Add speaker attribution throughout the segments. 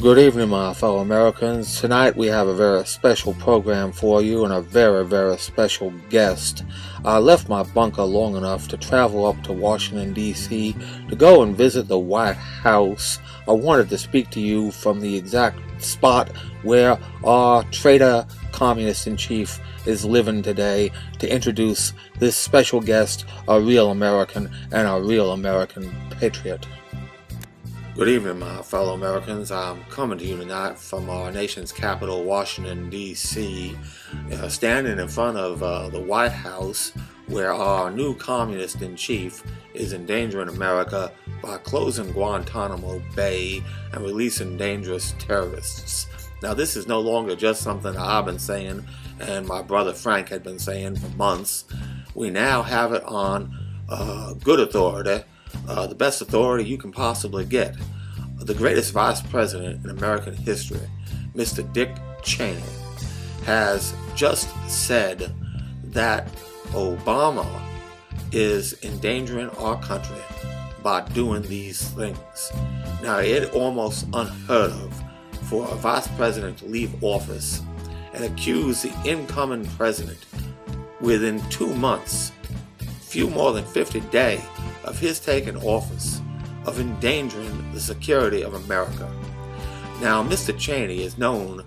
Speaker 1: Good evening, my fellow Americans. Tonight we have a very special program for you and a very, very special guest. I left my bunker long enough to travel up to Washington, D.C. to go and visit the White House. I wanted to speak to you from the exact spot where our traitor communist-in-chief is living today to introduce this special guest, a real American and a real American patriot. Good evening, my fellow Americans. I'm coming to you tonight from our nation's capital, Washington, D.C., standing in front of the White House, where our new communist-in-chief is endangering America by closing Guantanamo Bay and releasing dangerous terrorists. Now, this is no longer just something that I've been saying and my brother Frank had been saying for months. We now have it on good authority, the best authority you can possibly get. The greatest vice president in American history, Mr. Dick Cheney, has just said that Obama is endangering our country by doing these things. Now, it's almost unheard of for a vice president to leave office and accuse the incoming president within 2 months, few more than 50 days of his taking office, of endangering the security of America. Now, Mr. Cheney is known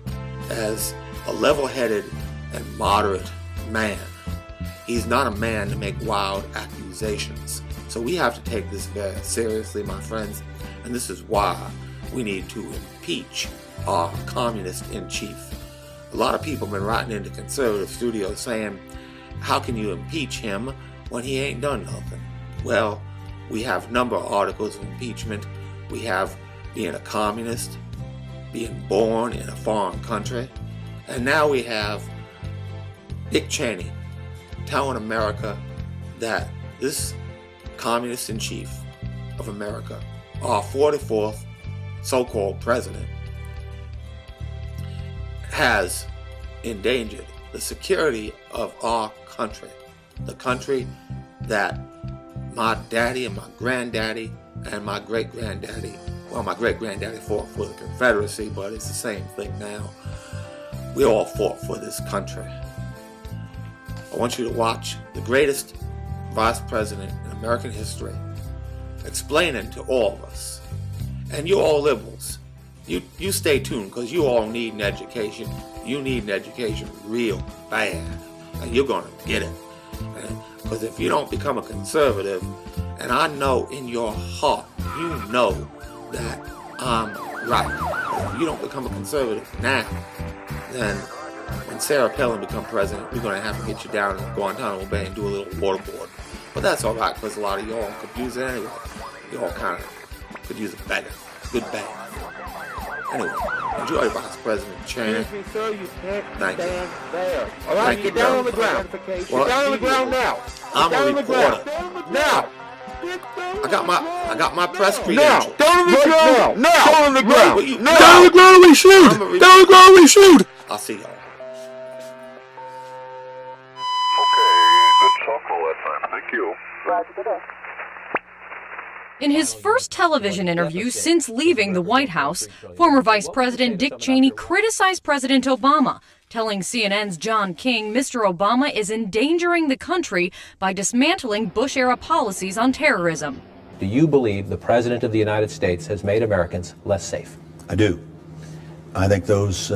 Speaker 1: as a level-headed and moderate man. He's not a man to make wild accusations. So we have to take this very seriously, my friends, and this is why we need to impeach our communist-in-chief. A lot of people have been writing into conservative studios saying, how can you impeach him when he ain't done nothing? Well, we have a number of articles of impeachment. We have being a communist, being born in a foreign country, and now we have Dick Cheney telling America that this communist-in-chief of America, our 44th so-called president, has endangered the security of our country, the country that my daddy and my granddaddy and my great-granddaddy, well, my great-granddaddy fought for the Confederacy, but it's the same thing now. We all fought for this country. I want you to watch the greatest vice president in American history explaining to all of us, and you all liberals, you stay tuned, because you all need an education. You need an education real bad, and you're going to get it. Because if you don't become a conservative, and I know in your heart, you know that I'm right. If you don't become a conservative now, then when Sarah Palin becomes president, we're going to have to get you down in Guantanamo Bay and do a little waterboard. But that's all right, because a lot of y'all could use it anyway. Y'all kind of could use a beggar. Good bag. Anyway, enjoy Vice President Cheney.
Speaker 2: Excuse me, sir, you can't
Speaker 1: Thank
Speaker 2: stand
Speaker 1: you.
Speaker 2: there. All right,
Speaker 1: Thank
Speaker 2: get
Speaker 1: you,
Speaker 2: down on
Speaker 1: Bill.
Speaker 2: the ground.
Speaker 1: Well,
Speaker 2: Get down on the ground now.
Speaker 1: I'm
Speaker 2: Down
Speaker 1: a
Speaker 2: on the ground.
Speaker 1: reporter.
Speaker 2: Now.
Speaker 1: I got my press
Speaker 2: Now.
Speaker 1: credentials.
Speaker 2: Down on the ground. Now. Down on the ground.
Speaker 1: Well, you-
Speaker 2: Now.
Speaker 1: Down on the
Speaker 3: ground we shoot! Down on the ground we shoot!
Speaker 1: I'll see y'all.
Speaker 4: Okay, good talk all that time. Thank you.
Speaker 5: In his first television interview since leaving the White House, former Vice President Dick Cheney criticized President Obama, telling CNN's John King Mr. Obama is endangering the country by dismantling Bush-era policies on terrorism.
Speaker 6: Do you believe the President of the United States has made Americans less safe?
Speaker 3: I do. I think those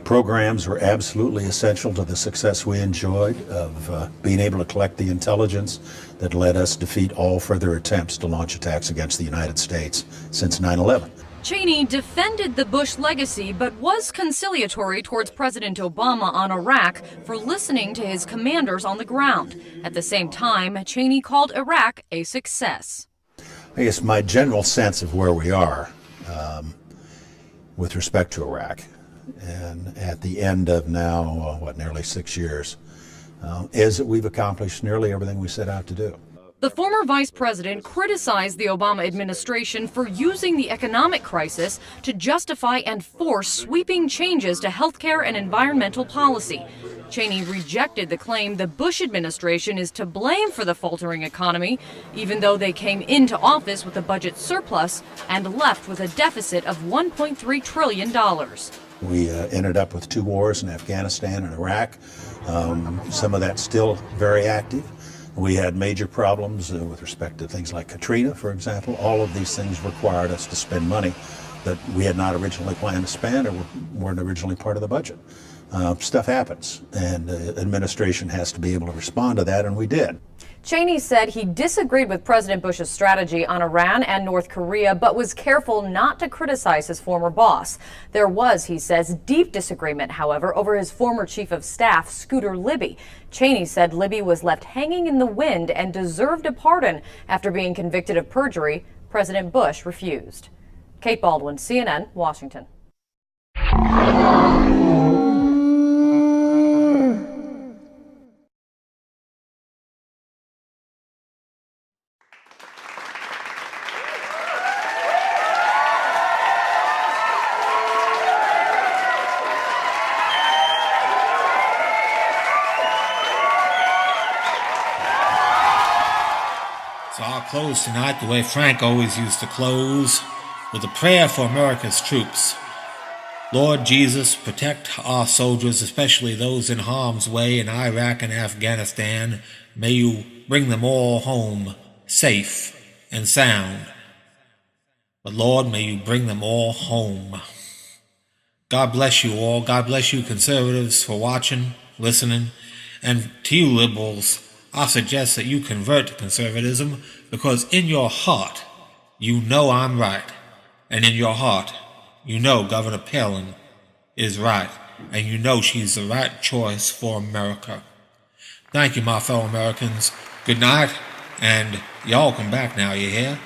Speaker 3: programs were absolutely essential to the success we enjoyed of being able to collect the intelligence that led us defeat all further attempts to launch attacks against the United States since 9/11.
Speaker 5: Cheney defended the Bush legacy but was conciliatory towards President Obama on Iraq for listening to his commanders on the ground. At the same time, Cheney called Iraq a success.
Speaker 3: I guess my general sense of where we are with respect to Iraq, and at the end of now, nearly 6 years, is that we've accomplished nearly everything we set out to do.
Speaker 5: The former vice president criticized the Obama administration for using the economic crisis to justify and force sweeping changes to healthcare and environmental policy. Cheney rejected the claim the Bush administration is to blame for the faltering economy, even though they came into office with a budget surplus and left with a deficit of $1.3 trillion.
Speaker 3: We ended up with 2 wars in Afghanistan and Iraq. Some of that's still very active. We had major problems with respect to things like Katrina, for example. All of these things required us to spend money that we had not originally planned to spend or weren't originally part of the budget. Stuff happens, and the administration has to be able to respond to that, and we did.
Speaker 5: Cheney said he disagreed with President Bush's strategy on Iran and North Korea, but was careful not to criticize his former boss. There was, he says, deep disagreement, however, over his former chief of staff, Scooter Libby. Cheney said Libby was left hanging in the wind and deserved a pardon after being convicted of perjury. President Bush refused. Kate Baldwin, CNN, Washington.
Speaker 1: So I'll close tonight the way Frank always used to close, with a prayer for America's troops. Lord Jesus, protect our soldiers, especially those in harm's way in Iraq and Afghanistan. May you bring them all home safe and sound. But Lord, may you bring them all home. God bless you all. God bless you conservatives for watching, listening. And to you liberals, I suggest that you convert to conservatism, because in your heart, you know I'm right. And in your heart, you know Governor Palin is right. And you know she's the right choice for America. Thank you, my fellow Americans. Good night. And y'all come back now, you hear?